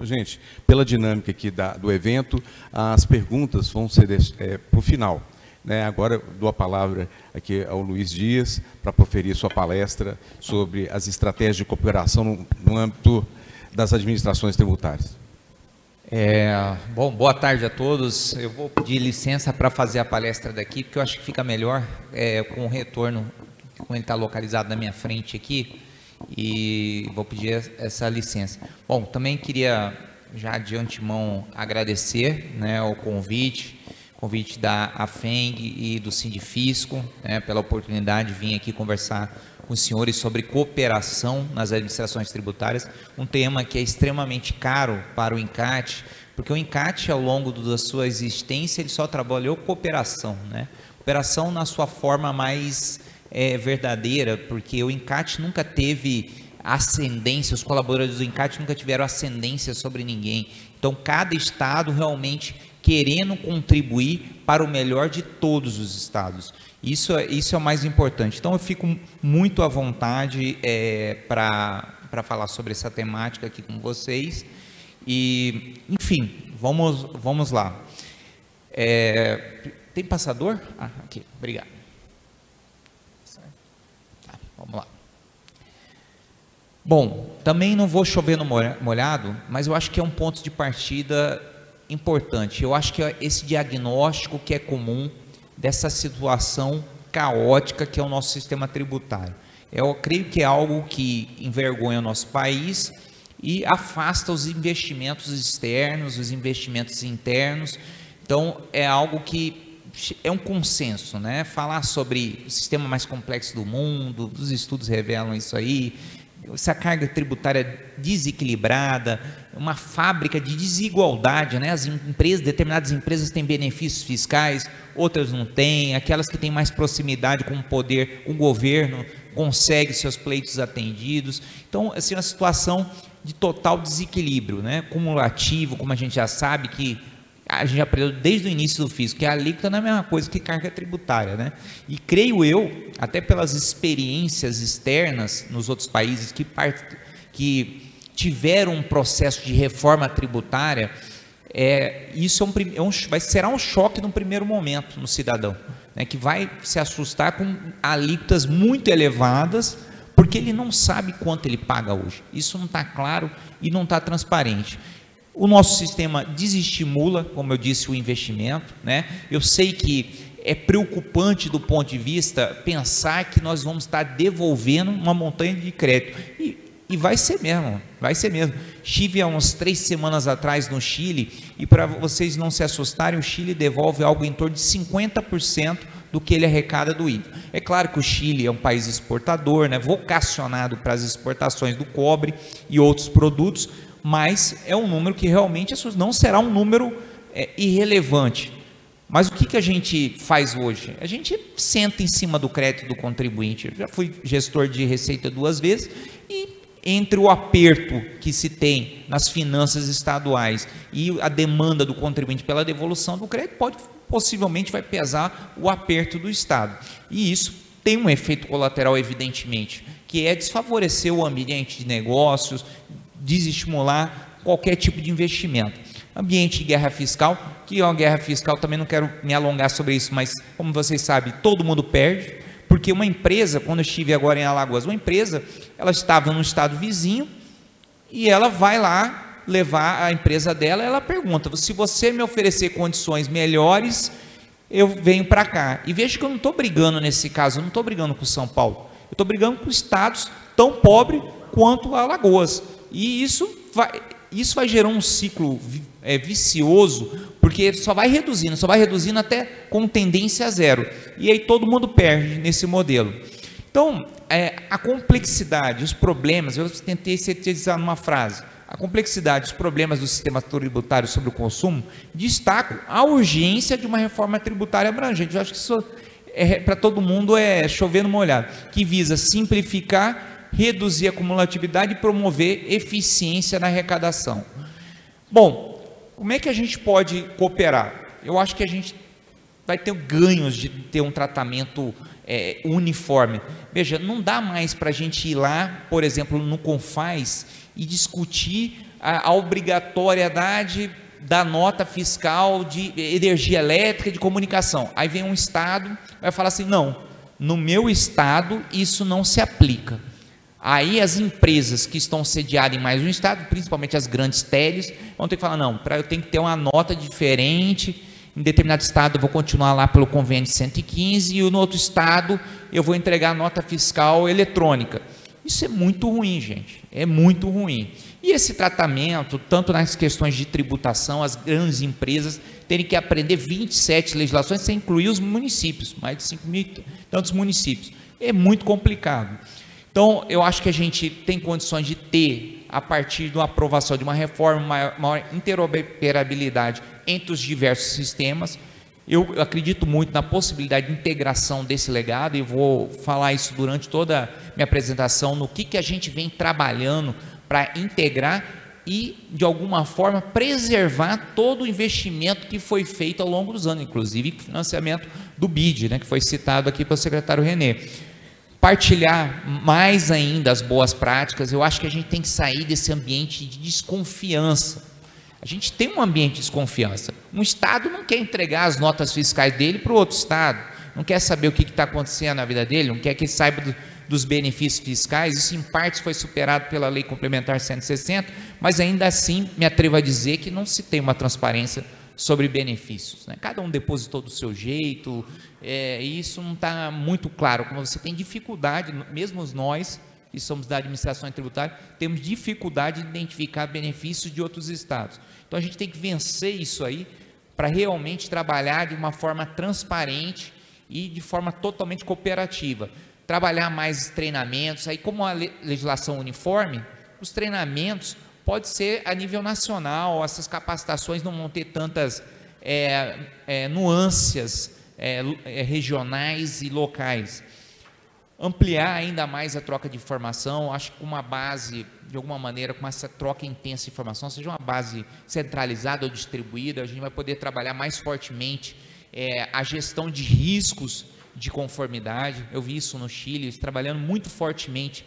Gente, pela dinâmica aqui do evento, as perguntas vão ser para o final. Né? Agora dou a palavra aqui ao Luiz Dias para proferir sua palestra sobre as estratégias de cooperação no âmbito das administrações tributárias. Bom, boa tarde a todos. Eu vou pedir licença para fazer a palestra daqui, porque eu acho que fica melhor com o retorno, como ele está localizado na minha frente aqui, e vou pedir essa licença. Bom, também queria já de antemão agradecer, né, o convite da AFENG e do Sindifisco, né, pela oportunidade de vir aqui conversar com os senhores sobre cooperação nas administrações tributárias, um tema que é extremamente caro para o INCAT, porque o INCAT, ao longo da sua existência, ele só trabalhou cooperação, né? Cooperação na sua forma mais verdadeira, porque o INCAT nunca teve ascendência, os colaboradores do INCAT nunca tiveram ascendência sobre ninguém. Então, cada estado realmente querendo contribuir para o melhor de todos os estados. Isso é o mais importante. Então, eu fico muito à vontade para falar sobre essa temática aqui com vocês. E, enfim, vamos lá. Tem passador? Aqui, obrigado. Tá, vamos lá. Bom, também não vou chover no molhado, mas eu acho que é um ponto de partida importante. Eu acho que é esse diagnóstico que é comum dessa situação caótica que é o nosso sistema tributário. Eu creio que é algo que envergonha o nosso país e afasta os investimentos externos, os investimentos internos. Então, é algo que é um consenso, né? Falar sobre o sistema mais complexo do mundo, os estudos revelam isso aí, essa carga tributária desequilibrada, uma fábrica de desigualdade, né? As empresas, determinadas empresas têm benefícios fiscais, outras não têm, aquelas que têm mais proximidade com o poder, com o governo, conseguem seus pleitos atendidos. Então, assim, uma situação de total desequilíbrio, né? Cumulativo, como a gente já sabe, que a gente aprendeu desde o início do fisco, que a alíquota não é a mesma coisa que carga tributária, né? E creio eu, até pelas experiências externas nos outros países que tiveram um processo de reforma tributária, isso será um choque no primeiro momento no cidadão, né? Que vai se assustar com alíquotas muito elevadas, porque ele não sabe quanto ele paga hoje. Isso não está claro e não está transparente. O nosso sistema desestimula, como eu disse, o investimento, né? Eu sei que é preocupante do ponto de vista pensar que nós vamos estar devolvendo uma montanha de crédito. E vai ser mesmo, vai ser mesmo. Estive há umas 3 semanas atrás no Chile, e para vocês não se assustarem, o Chile devolve algo em torno de 50% do que ele arrecada do IVA. É claro que o Chile é um país exportador, né? Vocacionado para as exportações do cobre e outros produtos, mas é um número que realmente não será um número irrelevante. Mas o que a gente faz hoje? A gente senta em cima do crédito do contribuinte. Eu já fui gestor de receita 2 vezes, e entre o aperto que se tem nas finanças estaduais e a demanda do contribuinte pela devolução do crédito, possivelmente vai pesar o aperto do Estado. E isso tem um efeito colateral, evidentemente, que é desfavorecer o ambiente de negócios, desestimular qualquer tipo de investimento. Ambiente de guerra fiscal, que é uma guerra fiscal, também não quero me alongar sobre isso, mas como vocês sabem, todo mundo perde, porque uma empresa, quando eu estive agora em Alagoas, uma empresa, ela estava no estado vizinho, e ela vai lá levar a empresa dela, ela pergunta: se você me oferecer condições melhores, eu venho para cá. E veja que eu não estou brigando nesse caso, eu não estou brigando com São Paulo, eu estou brigando com estados tão pobres quanto Alagoas. E isso vai gerar um ciclo vicioso, porque só vai reduzindo até com tendência a zero. E aí todo mundo perde nesse modelo. Então, a complexidade, os problemas, eu tentei sintetizar numa frase: a complexidade, os problemas do sistema tributário sobre o consumo destacam a urgência de uma reforma tributária abrangente. Eu acho que isso para todo mundo é chover no molhado, que visa simplificar, reduzir a cumulatividade e promover eficiência na arrecadação. Bom, como é que a gente pode cooperar? Eu acho que a gente vai ter ganhos de ter um tratamento uniforme. Veja, não dá mais para a gente ir lá, por exemplo, no CONFAS e discutir a obrigatoriedade da nota fiscal de energia elétrica, de comunicação. Aí vem um estado, vai falar assim, não, no meu estado isso não se aplica. Aí as empresas que estão sediadas em mais um estado, principalmente as grandes teles, vão ter que falar, não, eu tenho que ter uma nota diferente, em determinado estado eu vou continuar lá pelo convênio 115 e no outro estado eu vou entregar a nota fiscal eletrônica. Isso é muito ruim, gente, é muito ruim. E esse tratamento, tanto nas questões de tributação, as grandes empresas terem que aprender 27 legislações sem incluir os municípios, mais de 5 mil tantos municípios, é muito complicado. Então, eu acho que a gente tem condições de ter, a partir de uma aprovação de uma reforma, maior interoperabilidade entre os diversos sistemas. Eu acredito muito na possibilidade de integração desse legado, e vou falar isso durante toda a minha apresentação, no que a gente vem trabalhando para integrar e, de alguma forma, preservar todo o investimento que foi feito ao longo dos anos, inclusive o financiamento do BID, né, que foi citado aqui pelo secretário René. Partilhar mais ainda as boas práticas. Eu acho que a gente tem que sair desse ambiente de desconfiança. A gente tem um ambiente de desconfiança. Um estado não quer entregar as notas fiscais dele para o outro estado, não quer saber o que está acontecendo na vida dele, não quer que ele saiba dos benefícios fiscais. Isso em partes foi superado pela Lei Complementar 160, mas ainda assim me atrevo a dizer que não se tem uma transparência sobre benefícios, né? Cada um depositou do seu jeito, e isso não está muito claro. Como você tem dificuldade, mesmo nós que somos da administração tributária, temos dificuldade de identificar benefícios de outros estados. Então a gente tem que vencer isso aí para realmente trabalhar de uma forma transparente e de forma totalmente cooperativa. Trabalhar mais treinamentos, aí como a legislação uniforme, os treinamentos pode ser a nível nacional, essas capacitações não vão ter tantas nuances regionais e locais. Ampliar ainda mais a troca de informação, acho que com uma base, de alguma maneira, com essa troca intensa de informação, seja uma base centralizada ou distribuída, a gente vai poder trabalhar mais fortemente a gestão de riscos de conformidade. Eu vi isso no Chile, eles trabalhando muito fortemente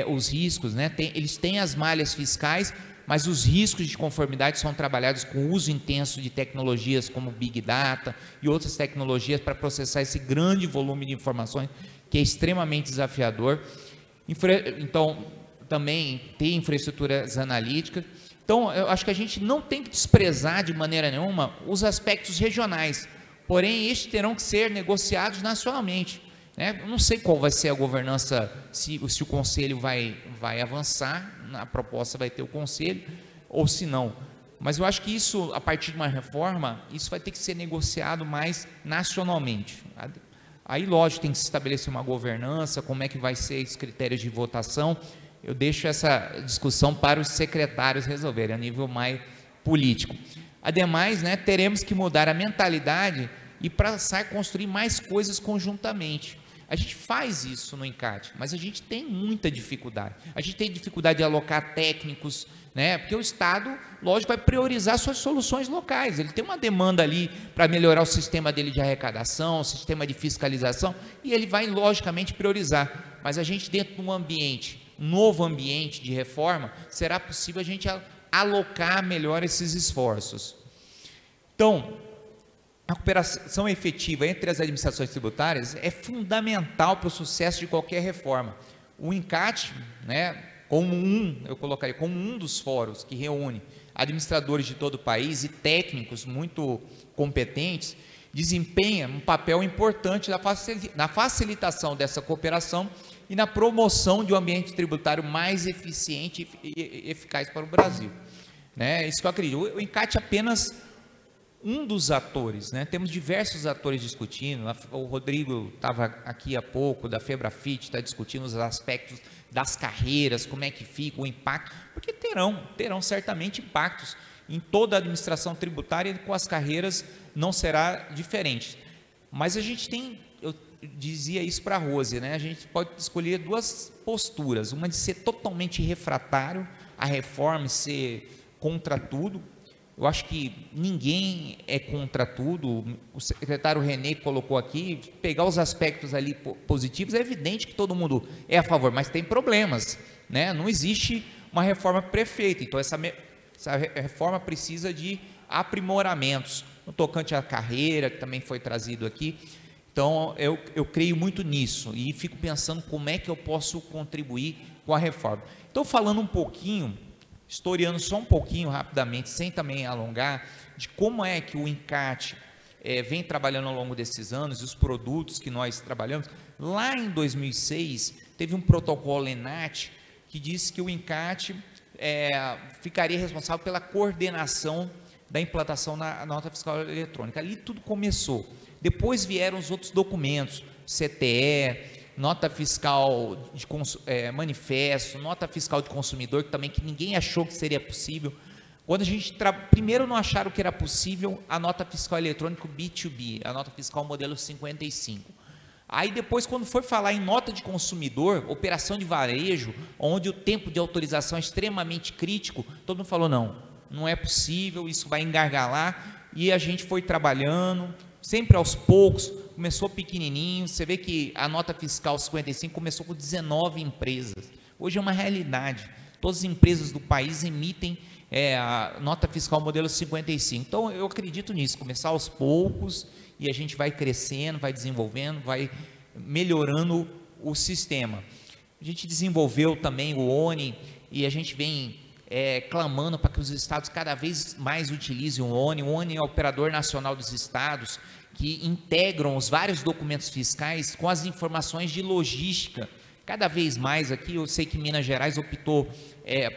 os riscos, né? Eles têm as malhas fiscais, mas os riscos de conformidade são trabalhados com o uso intenso de tecnologias como Big Data e outras tecnologias para processar esse grande volume de informações que é extremamente desafiador. Então, também tem infraestruturas analíticas. Então, eu acho que a gente não tem que desprezar de maneira nenhuma os aspectos regionais, porém, estes terão que ser negociados nacionalmente, né? Eu não sei qual vai ser a governança, se o Conselho vai avançar, na proposta vai ter o Conselho, ou se não. Mas eu acho que isso, a partir de uma reforma, isso vai ter que ser negociado mais nacionalmente. Aí, lógico, tem que se estabelecer uma governança, como é que vai ser os critérios de votação. Eu deixo essa discussão para os secretários resolverem, a nível mais político. Ademais, né, teremos que mudar a mentalidade e passar a construir mais coisas conjuntamente. A gente faz isso no INCAT, mas a gente tem muita dificuldade. A gente tem dificuldade de alocar técnicos, né? Porque o Estado, lógico, vai priorizar suas soluções locais. Ele tem uma demanda ali para melhorar o sistema dele de arrecadação, o sistema de fiscalização, e ele vai, logicamente, priorizar. Mas a gente, dentro de um ambiente, novo ambiente de reforma, será possível a gente alocar melhor esses esforços. Então, a cooperação efetiva entre as administrações tributárias é fundamental para o sucesso de qualquer reforma. O INCAT, né, eu colocaria como um dos fóruns que reúne administradores de todo o país e técnicos muito competentes, desempenha um papel importante na facilitação dessa cooperação e na promoção de um ambiente tributário mais eficiente e eficaz para o Brasil. Né? Isso que eu acredito. O INCAT é apenas um dos atores, né? Temos diversos atores discutindo. O Rodrigo estava aqui há pouco, da FEBRAFIT, está discutindo os aspectos das carreiras, como é que fica o impacto, porque terão certamente impactos em toda a administração tributária, e com as carreiras não será diferente. Mas a gente tem, eu dizia isso para a Rose, né? A gente pode escolher duas posturas, uma de ser totalmente refratário à reforma e ser contra tudo. Eu acho que ninguém é contra tudo. O secretário René colocou aqui, pegar os aspectos ali positivos, é evidente que todo mundo é a favor, mas tem problemas, né? Não existe uma reforma perfeita. Então, essa reforma precisa de aprimoramentos, no tocante à carreira, que também foi trazido aqui. Então, eu creio muito nisso e fico pensando como é que eu posso contribuir com a reforma. Então, falando um pouquinho, historiando só um pouquinho rapidamente, sem também alongar, de como é que o INCAT vem trabalhando ao longo desses anos, e os produtos que nós trabalhamos. Lá em 2006, teve um protocolo ENAT que disse que o INCAT ficaria responsável pela coordenação da implantação na nota fiscal eletrônica. Ali tudo começou. Depois vieram os outros documentos, CTE, nota fiscal de manifesto, nota fiscal de consumidor, que ninguém achou que seria possível. Quando a gente primeiro não acharam que era possível a nota fiscal eletrônica B2B, a nota fiscal modelo 55. Aí depois, quando foi falar em nota de consumidor, operação de varejo, onde o tempo de autorização é extremamente crítico, todo mundo falou, não é possível, isso vai engargalar, e a gente foi trabalhando, sempre aos poucos, começou pequenininho. Você vê que a nota fiscal 55 começou com 19 empresas, hoje é uma realidade, todas as empresas do país emitem a nota fiscal modelo 55, então eu acredito nisso, começar aos poucos, e a gente vai crescendo, vai desenvolvendo, vai melhorando o sistema. A gente desenvolveu também o ONI, e a gente vem clamando para que os estados cada vez mais utilizem o ONI. O ONI é o operador nacional dos estados, que integram os vários documentos fiscais com as informações de logística. Cada vez mais aqui, eu sei que Minas Gerais optou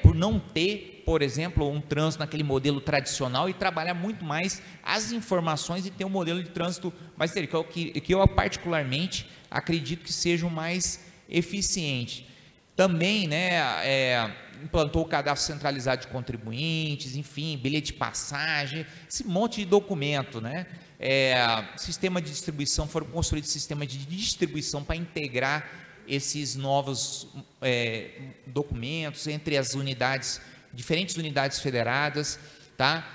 por não ter, por exemplo, um trânsito naquele modelo tradicional e trabalhar muito mais as informações e ter um modelo de trânsito mais que eu particularmente acredito que seja o mais eficiente. Também, implantou o cadastro centralizado de contribuintes, enfim, bilhete de passagem, esse monte de documento, sistema de distribuição, foram construídos sistemas de distribuição para integrar esses novos documentos entre as unidades, diferentes unidades federadas, tá?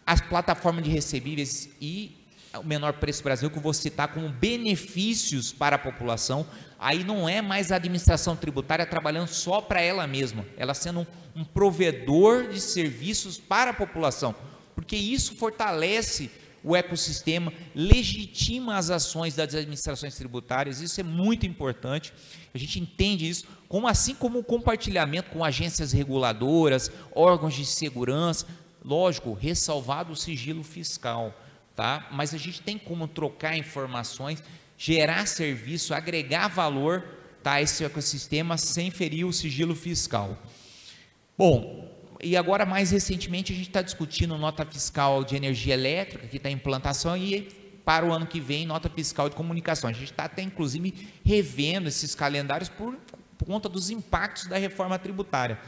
As plataformas de recebíveis e o menor preço Brasil, que eu vou citar como benefícios para a população. Aí não é mais a administração tributária trabalhando só para ela mesma, ela sendo um provedor de serviços para a população, porque isso fortalece o ecossistema, legitima as ações das administrações tributárias. Isso é muito importante, a gente entende isso, assim como o compartilhamento com agências reguladoras, órgãos de segurança, lógico, ressalvado o sigilo fiscal, tá? Mas a gente tem como trocar informações, gerar serviço, agregar valor, tá, a esse ecossistema sem ferir o sigilo fiscal. Bom, e agora mais recentemente a gente está discutindo nota fiscal de energia elétrica, que está em implantação, e para o ano que vem nota fiscal de comunicação. A gente está até inclusive revendo esses calendários por conta dos impactos da reforma tributária,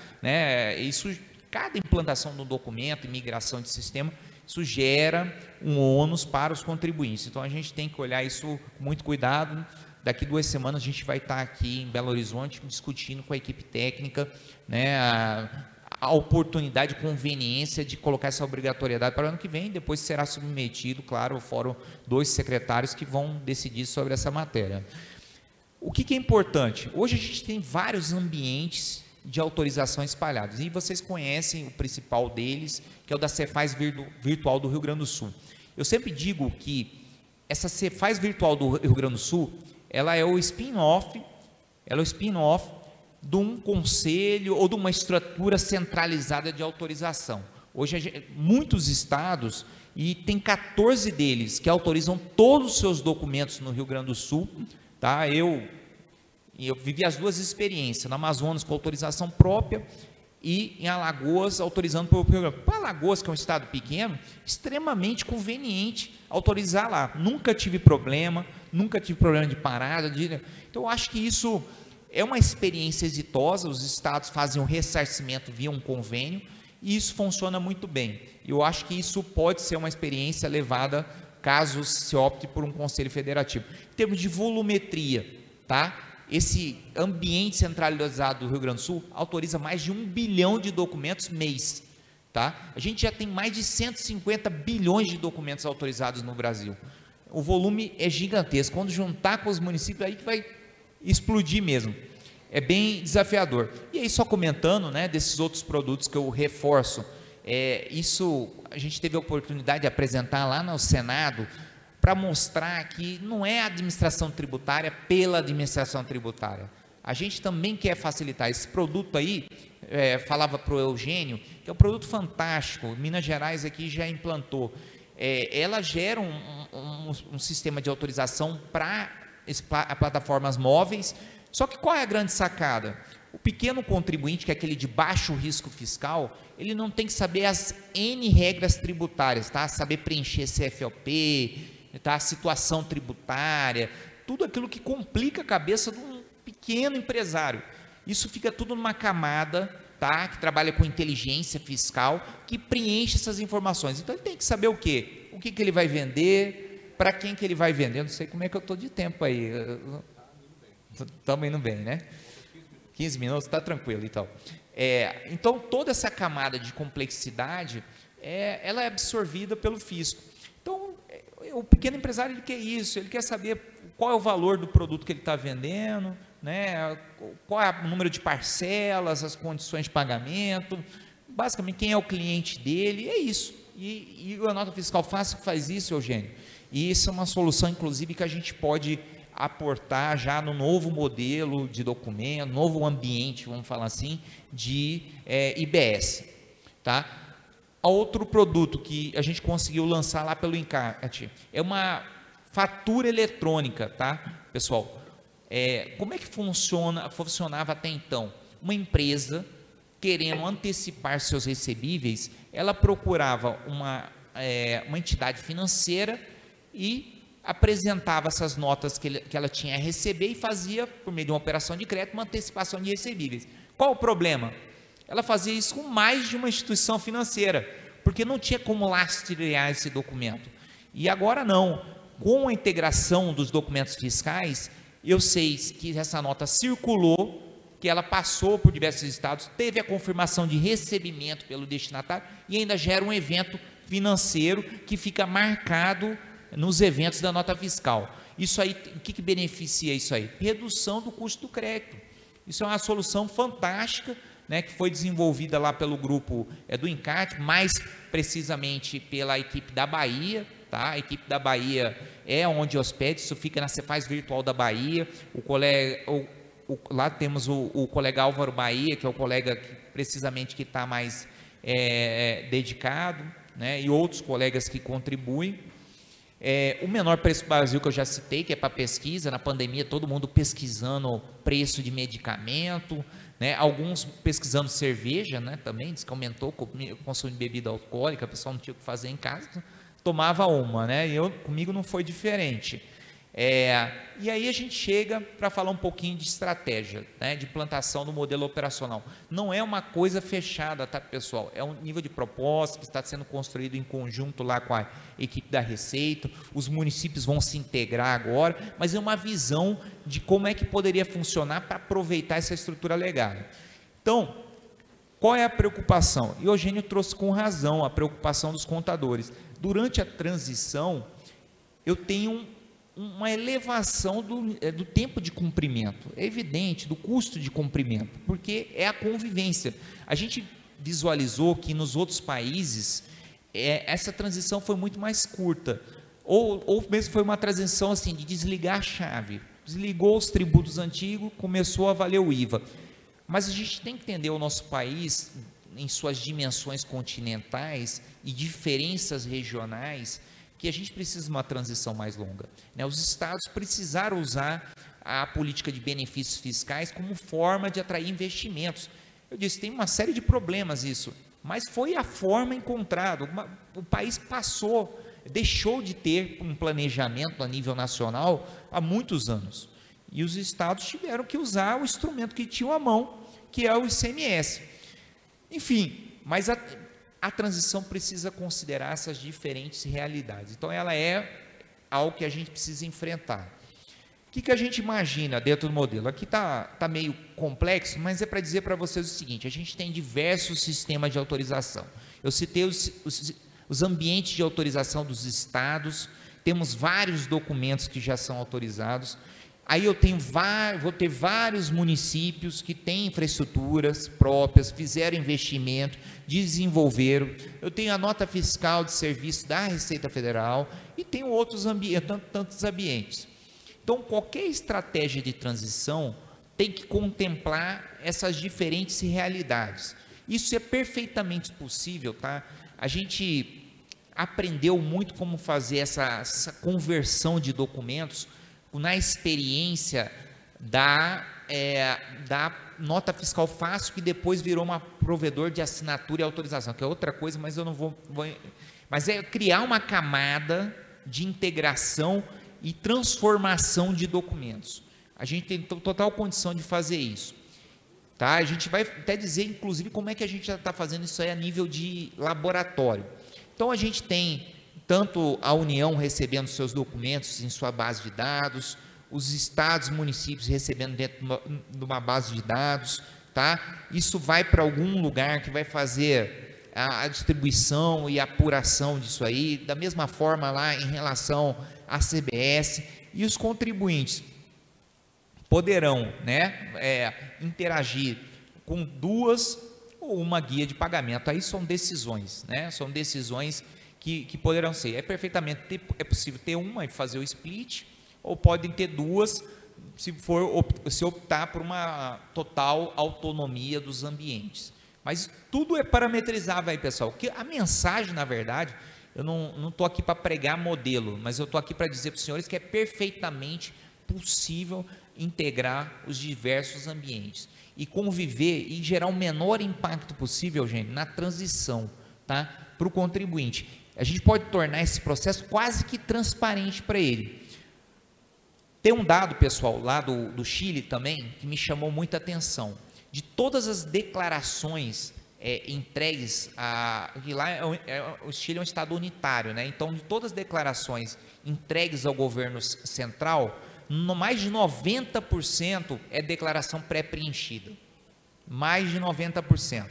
Isso, cada implantação do documento, migração de sistema, isso gera um ônus para os contribuintes. Então a gente tem que olhar isso com muito cuidado. Daqui 2 semanas a gente vai estar aqui em Belo Horizonte discutindo com a equipe técnica, a oportunidade, conveniência de colocar essa obrigatoriedade para o ano que vem. Depois será submetido, claro, ao fórum 2 secretários que vão decidir sobre essa matéria. O que é importante? Hoje a gente tem vários ambientes de autorização espalhados, e vocês conhecem o principal deles, que é o da Cefaz Virtual do Rio Grande do Sul. Eu sempre digo que essa Cefaz Virtual do Rio Grande do Sul, ela é o spin-off de um conselho ou de uma estrutura centralizada de autorização. Hoje, muitos estados, e tem 14 deles que autorizam todos os seus documentos no Rio Grande do Sul, tá? Eu vivi as duas experiências, no Amazonas com autorização própria e em Alagoas autorizando pelo programa. Para Alagoas, que é um estado pequeno, extremamente conveniente autorizar lá. Nunca tive problema de parada. Então, eu acho que isso é uma experiência exitosa. Os estados fazem um ressarcimento via um convênio e isso funciona muito bem. Eu acho que isso pode ser uma experiência levada caso se opte por um conselho federativo. Em termos de volumetria, tá? Esse ambiente centralizado do Rio Grande do Sul autoriza mais de 1 bilhão de documentos mês, tá? A gente já tem mais de 150 bilhões de documentos autorizados no Brasil. O volume é gigantesco. Quando juntar com os municípios, aí que vai explodir mesmo. É bem desafiador. E aí, só comentando, desses outros produtos que eu reforço, Isso a gente teve a oportunidade de apresentar lá no Senado, para mostrar que não é a administração tributária pela administração tributária. A gente também quer facilitar esse produto aí. Falava para o Eugênio, que é um produto fantástico, Minas Gerais aqui já implantou. Ela gera um sistema de autorização para plataformas móveis, só que qual é a grande sacada? O pequeno contribuinte, que é aquele de baixo risco fiscal, ele não tem que saber as N regras tributárias, tá? Saber preencher CFOP, tá? Situação tributária, tudo aquilo que complica a cabeça de um pequeno empresário. Isso fica tudo numa camada, tá? Que trabalha com inteligência fiscal, que preenche essas informações. Então ele tem que saber o quê? O que ele vai vender, para quem que ele vai vender. Eu não sei como é que eu estou de tempo aí. Estamos indo bem, né? 15 minutos, está tranquilo, então. Então toda essa camada de complexidade, ela é absorvida pelo fisco. Então o pequeno empresário, ele quer isso, ele quer saber qual é o valor do produto que ele está vendendo, né? Qual é o número de parcelas, as condições de pagamento, basicamente quem é o cliente dele, é isso. E a nota fiscal fácil faz isso, Eugênio. E isso é uma solução, inclusive, que a gente pode aportar já no novo modelo de documento, novo ambiente, vamos falar assim, de IBS, tá? Outro produto que a gente conseguiu lançar lá pelo Incart é uma fatura eletrônica, tá, pessoal? Como é que funcionava até então? Uma empresa querendo antecipar seus recebíveis, ela procurava uma entidade financeira e apresentava essas notas que ela tinha a receber e fazia, por meio de uma operação de crédito, uma antecipação de recebíveis. Qual o problema? Ela fazia isso com mais de uma instituição financeira, porque não tinha como lastrear esse documento. E agora não, com a integração dos documentos fiscais, eu sei que essa nota circulou, que ela passou por diversos estados, teve a confirmação de recebimento pelo destinatário e ainda gera um evento financeiro que fica marcado nos eventos da nota fiscal. Isso aí, o que beneficia isso aí? Redução do custo do crédito. Isso é uma solução fantástica, né, que foi desenvolvida lá pelo grupo do Incart, mais precisamente pela equipe da Bahia, tá? A equipe da Bahia é onde hospeda, isso fica na Cefaz Virtual da Bahia. Lá temos o colega Álvaro Bahia, que é o colega precisamente que está mais dedicado, né, e outros colegas que contribuem. O menor preço do Brasil, que eu já citei, que é para pesquisa, na pandemia todo mundo pesquisando preço de medicamento, né? Alguns pesquisando cerveja, né? Também diz que aumentou o consumo de bebida alcoólica, o pessoal não tinha o que fazer em casa, tomava uma, né? E comigo não foi diferente. E aí a gente chega para falar um pouquinho de estratégia, né, de implantação do modelo operacional. Não é uma coisa fechada, tá, pessoal? É um nível de proposta que está sendo construído em conjunto lá com a equipe da Receita. Os municípios vão se integrar agora, mas é uma visão de como é que poderia funcionar para aproveitar essa estrutura legada. Então, qual é a preocupação? E o Eugênio trouxe com razão a preocupação dos contadores. Durante a transição, eu tenho uma elevação do tempo de cumprimento, é evidente, do custo de cumprimento, porque é a convivência. A gente visualizou que nos outros países essa transição foi muito mais curta, ou mesmo foi uma transição assim, de desligar a chave, desligou os tributos antigos, começou a valer o IVA. Mas a gente tem que entender o nosso país, em suas dimensões continentais e diferenças regionais, que a gente precisa de uma transição mais longa, né? Os estados precisaram usar a política de benefícios fiscais como forma de atrair investimentos. Eu disse, tem uma série de problemas isso, mas foi a forma encontrada. O país deixou de ter um planejamento a nível nacional há muitos anos, e os estados tiveram que usar o instrumento que tinham à mão, que é o ICMS. Enfim, mas a transição precisa considerar essas diferentes realidades. Então, ela é algo que a gente precisa enfrentar. O que a gente imagina dentro do modelo? Aqui está meio complexo, mas é para dizer para vocês o seguinte: a gente tem diversos sistemas de autorização. Eu citei os ambientes de autorização dos estados, temos vários documentos que já são autorizados. Aí vou ter vários municípios que têm infraestruturas próprias, fizeram investimento, desenvolveram. Eu tenho a nota fiscal de serviço da Receita Federal e tenho outros tantos ambientes. Então, qualquer estratégia de transição tem que contemplar essas diferentes realidades. Isso é perfeitamente possível, tá? A gente aprendeu muito como fazer essa conversão de documentos na experiência da nota fiscal fácil, que depois virou uma provedor de assinatura e autorização, que é outra coisa, mas eu não vou mas é criar uma camada de integração e transformação de documentos. A gente tem total condição de fazer isso, tá? A gente vai até dizer, inclusive, como é que a gente já está fazendo isso aí a nível de laboratório. Então, a gente tem tanto a União recebendo seus documentos em sua base de dados, os estados, municípios recebendo dentro de uma base de dados, tá? Isso vai para algum lugar que vai fazer a distribuição e apuração disso aí, da mesma forma lá em relação à CBS, e os contribuintes poderão, né, interagir com duas ou uma guia de pagamento. Aí são decisões, né? São decisões que poderão ser. É possível ter uma e fazer o split, ou podem ter duas, se optar por uma total autonomia dos ambientes. Mas tudo é parametrizado aí, pessoal. Que a mensagem, na verdade, eu não estou aqui para pregar modelo, mas eu estou aqui para dizer para os senhores que é perfeitamente possível integrar os diversos ambientes e conviver e gerar o menor impacto possível, gente, na transição, tá? Para o contribuinte. A gente pode tornar esse processo quase que transparente para ele. Tem um dado, pessoal, lá do Chile também, que me chamou muita atenção. De todas as declarações entregues, que lá o Chile é um estado unitário, né? Então, de todas as declarações entregues ao governo central, mais de 90% é declaração pré-preenchida. Mais de 90%.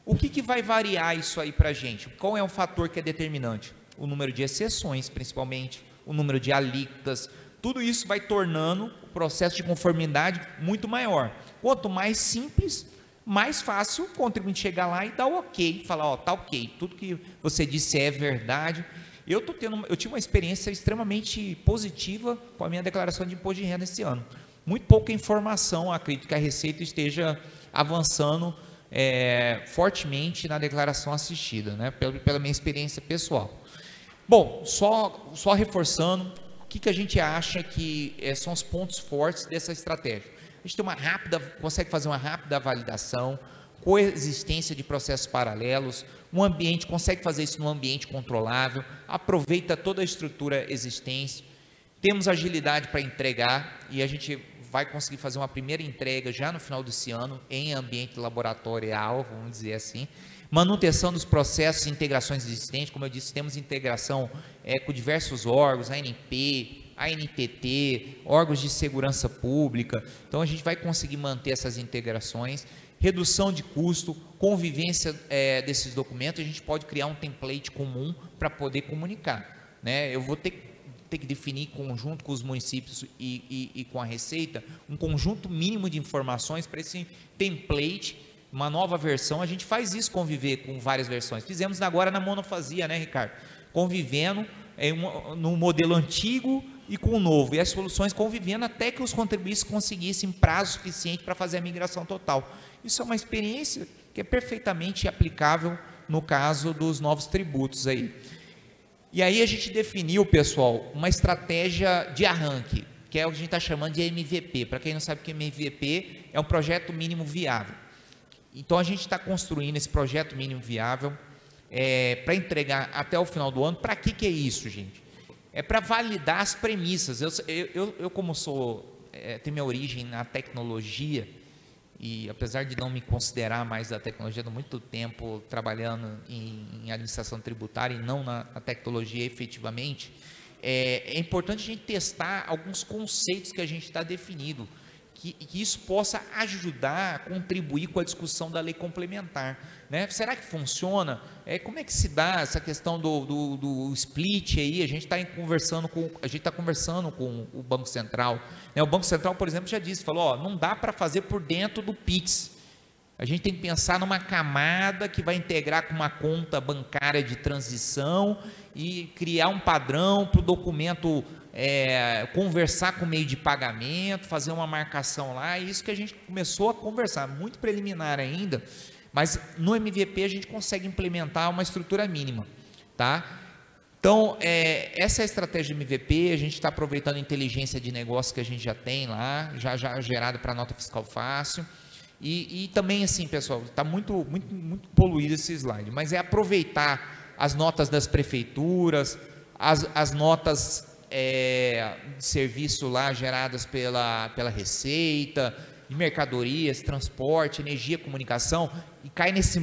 O que vai variar isso aí para a gente? Qual é o fator que é determinante? O número de exceções, principalmente, o número de alíquotas. Tudo isso vai tornando o processo de conformidade muito maior. Quanto mais simples, mais fácil o contribuinte chegar lá e dar o ok, falar, ó, tá ok, tudo que você disse é verdade. Eu tive uma experiência extremamente positiva com a minha declaração de imposto de renda esse ano. Muito pouca informação, acredito que a Receita esteja avançando fortemente na declaração assistida, né, pela minha experiência pessoal. Bom, só reforçando, o que a gente acha que são os pontos fortes dessa estratégia? A gente consegue fazer uma rápida validação, coexistência de processos paralelos, consegue fazer isso num ambiente controlável, aproveita toda a estrutura existente, temos agilidade para entregar e a gente vai conseguir fazer uma primeira entrega já no final desse ano em ambiente laboratorial, vamos dizer assim. Manutenção dos processos e integrações existentes, como eu disse, temos integração com diversos órgãos, ANP, ANTT, órgãos de segurança pública, então a gente vai conseguir manter essas integrações, redução de custo, convivência desses documentos, a gente pode criar um template comum para poder comunicar, né? Eu vou ter que definir conjunto com os municípios e com a Receita, um conjunto mínimo de informações para esse template, uma nova versão. A gente faz isso, conviver com várias versões. Fizemos agora na monofasia, né, Ricardo? Convivendo no modelo antigo e com o novo, e as soluções convivendo até que os contribuintes conseguissem prazo suficiente para fazer a migração total. Isso é uma experiência que é perfeitamente aplicável no caso dos novos tributos aí. E aí a gente definiu, pessoal, uma estratégia de arranque, que é o que a gente está chamando de MVP. Para quem não sabe o que é MVP, é um projeto mínimo viável. Então a gente está construindo esse projeto mínimo viável para entregar até o final do ano. Para que é isso, gente? É para validar as premissas. Eu como tenho minha origem na tecnologia, e apesar de não me considerar mais da tecnologia, há muito tempo trabalhando em administração tributária e não na tecnologia efetivamente, é importante a gente testar alguns conceitos que a gente está definindo, que isso possa ajudar a contribuir com a discussão da lei complementar, né? Será que funciona? Como é que se dá essa questão do split aí? A gente está conversando com o Banco Central, né? O Banco Central, por exemplo, já disse, falou, ó, não dá para fazer por dentro do Pix. A gente tem que pensar numa camada que vai integrar com uma conta bancária de transição e criar um padrão para o documento conversar com o meio de pagamento, fazer uma marcação lá. E isso que a gente começou a conversar, muito preliminar ainda, mas no MVP a gente consegue implementar uma estrutura mínima, tá? Então, essa é a estratégia do MVP. A gente está aproveitando a inteligência de negócio que a gente já tem lá, já gerada para nota fiscal fácil. E também, assim, pessoal, está muito poluído esse slide, mas é aproveitar as notas das prefeituras, as notas de serviço lá geradas pela Receita, de mercadorias, transporte, energia, comunicação, e cai nesse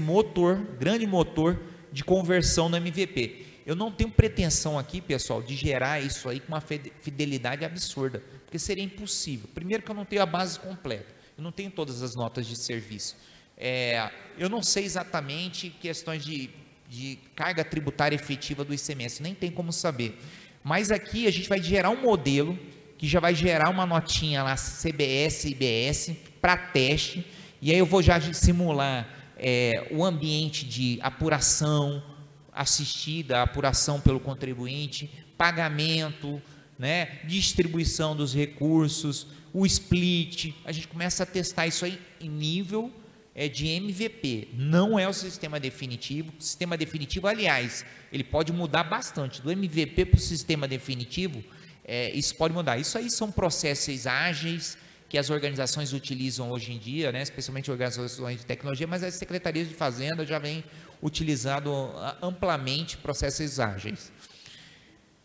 grande motor de conversão no MVP. Eu não tenho pretensão aqui, pessoal, de gerar isso aí com uma fidelidade absurda, porque seria impossível. Primeiro que eu não tenho a base completa. Eu não tenho todas as notas de serviço. Eu não sei exatamente questões de carga tributária efetiva do ICMS, nem tem como saber. Mas aqui a gente vai gerar um modelo que já vai gerar uma notinha lá, CBS e IBS, para teste, e aí eu vou já simular o ambiente de apuração assistida, apuração pelo contribuinte, pagamento, né, distribuição dos recursos, o split. A gente começa a testar isso aí em nível de MVP, não é o sistema definitivo. O sistema definitivo, aliás, ele pode mudar bastante, do MVP para o sistema definitivo, isso pode mudar. Isso aí são processos ágeis que as organizações utilizam hoje em dia, né, especialmente organizações de tecnologia, mas as secretarias de fazenda já vêm utilizando amplamente processos ágeis.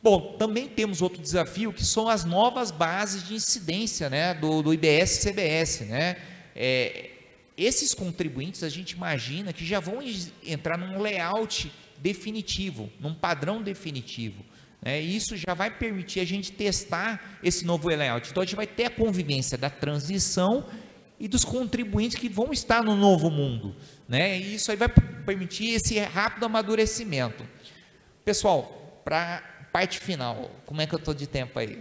Bom, também temos outro desafio, que são as novas bases de incidência, né, do IBS e CBS, né? Esses contribuintes, a gente imagina que já vão entrar num layout definitivo, num padrão definitivo, né? E isso já vai permitir a gente testar esse novo layout. Então, a gente vai ter a convivência da transição e dos contribuintes que vão estar no novo mundo, né? E isso aí vai permitir esse rápido amadurecimento. Pessoal, para parte final, como é que eu estou de tempo aí?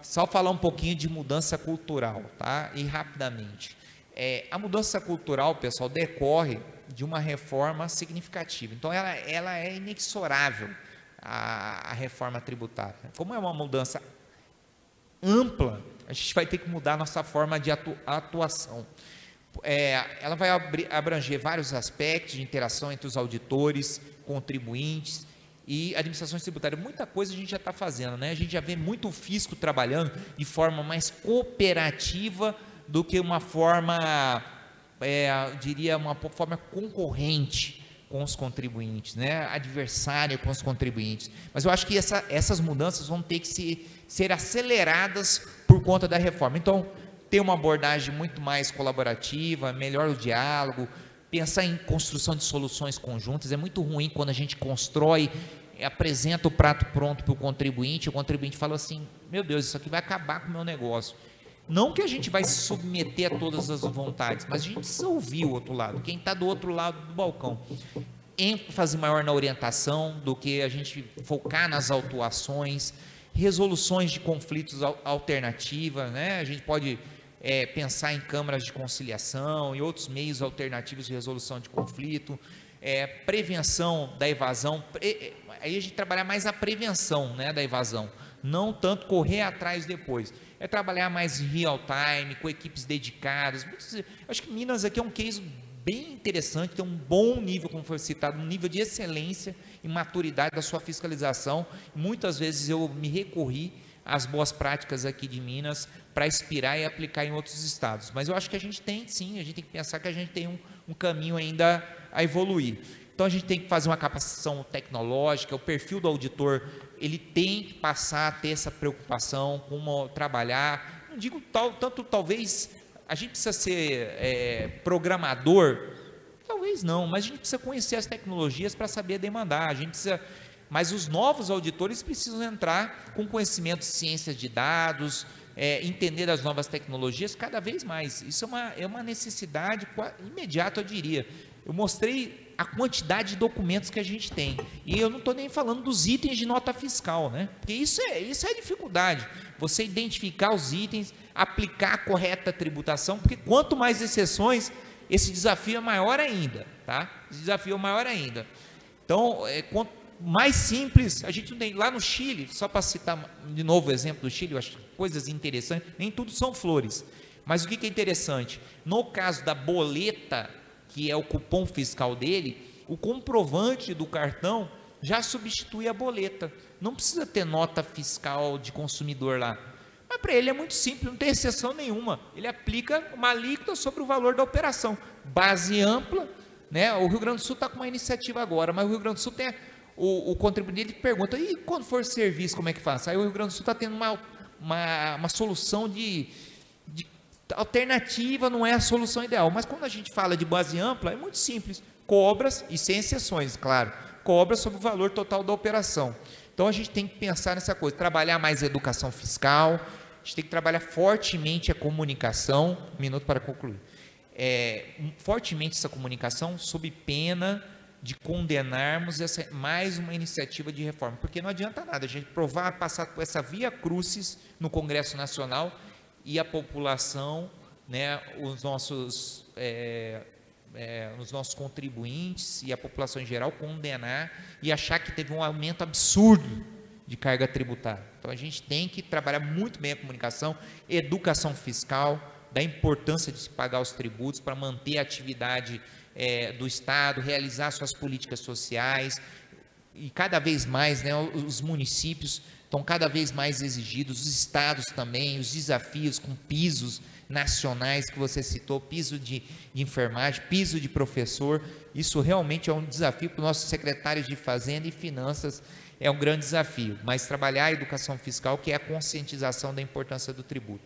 Só falar um pouquinho de mudança cultural, tá? E rapidamente. A mudança cultural, pessoal, decorre de uma reforma significativa. Então, ela é inexorável, a reforma tributária. Como é uma mudança ampla, a gente vai ter que mudar a nossa forma de atuação. Ela vai abranger vários aspectos de interação entre os auditores, contribuintes e administrações tributárias. Muita coisa a gente já está fazendo, né? A gente já vê muito o fisco trabalhando de forma mais cooperativa do que uma forma, diria, uma forma concorrente com os contribuintes, né? Adversária com os contribuintes. Mas eu acho que essas mudanças vão ter que ser aceleradas por conta da reforma. Então, ter uma abordagem muito mais colaborativa, melhor o diálogo, pensar em construção de soluções conjuntas. É muito ruim quando a gente constrói, apresenta o prato pronto para o contribuinte fala assim, meu Deus, isso aqui vai acabar com o meu negócio. Não que a gente vai se submeter a todas as vontades, mas a gente precisa ouvir o outro lado, quem está do outro lado do balcão. ênfase maior na orientação do que a gente focar nas autuações, resoluções de conflitos alternativas, né? A gente pode pensar em câmaras de conciliação e outros meios alternativos de resolução de conflito, prevenção da evasão, aí a gente trabalhar mais a prevenção, né, da evasão, não tanto correr atrás depois, trabalhar mais real time, com equipes dedicadas. Acho que Minas aqui é um case bem interessante, tem um bom nível, como foi citado, um nível de excelência e maturidade da sua fiscalização. Muitas vezes eu me recorri às boas práticas aqui de Minas para inspirar e aplicar em outros estados, mas eu acho que a gente tem sim, a gente tem que pensar que a gente tem um caminho ainda a evoluir. Então a gente tem que fazer uma capacitação tecnológica, o perfil do auditor, ele tem que passar a ter essa preocupação, como trabalhar, não digo tanto talvez, a gente precisa ser programador, talvez não, mas a gente precisa conhecer as tecnologias para saber demandar, a gente precisa, mas os novos auditores precisam entrar com conhecimento de ciências de dados, entender as novas tecnologias cada vez mais. Isso é uma necessidade imediata, eu diria. Eu mostrei a quantidade de documentos que a gente tem, e eu não estou nem falando dos itens de nota fiscal, né? Porque isso é a dificuldade, você identificar os itens, aplicar a correta tributação, porque quanto mais exceções, esse desafio é maior ainda, tá? Esse desafio é maior ainda. Então, quanto mais simples, a gente não tem. Lá no Chile, só para citar de novo o exemplo do Chile, eu acho coisas interessantes, nem tudo são flores, mas o que é interessante? No caso da boleta, que é o cupom fiscal dele, o comprovante do cartão já substitui a boleta, não precisa ter nota fiscal de consumidor lá, mas para ele é muito simples, não tem exceção nenhuma, ele aplica uma alíquota sobre o valor da operação, base ampla, né? O Rio Grande do Sul está com uma iniciativa agora, mas o Rio Grande do Sul tem o contribuinte pergunta, e quando for serviço, como é que faz? Aí o Rio Grande do Sul está tendo uma solução de alternativa, não é a solução ideal, mas quando a gente fala de base ampla, é muito simples, cobras, e sem exceções, claro, cobras sobre o valor total da operação. Então a gente tem que pensar nessa coisa, trabalhar mais a educação fiscal, a gente tem que trabalhar fortemente a comunicação, um minuto para concluir, fortemente essa comunicação, sob pena de condenarmos mais uma iniciativa de reforma, porque não adianta nada a gente passar por essa via crucis no Congresso Nacional e a população, né, os nossos contribuintes e a população em geral condenar e achar que teve um aumento absurdo de carga tributária. Então a gente tem que trabalhar muito bem a comunicação, educação fiscal, da importância de se pagar os tributos para manter a atividade do Estado, realizar suas políticas sociais, e cada vez mais, né, os municípios estão cada vez mais exigidos, os estados também, os desafios com pisos nacionais que você citou, piso de enfermagem, piso de professor, isso realmente é um desafio para os nossos secretários de Fazenda e Finanças, é um grande desafio, mas trabalhar a educação fiscal, que é a conscientização da importância do tributo.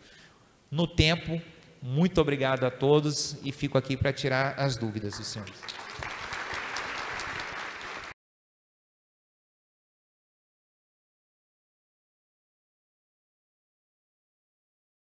No tempo, muito obrigado a todos e fico aqui para tirar as dúvidas dos senhores.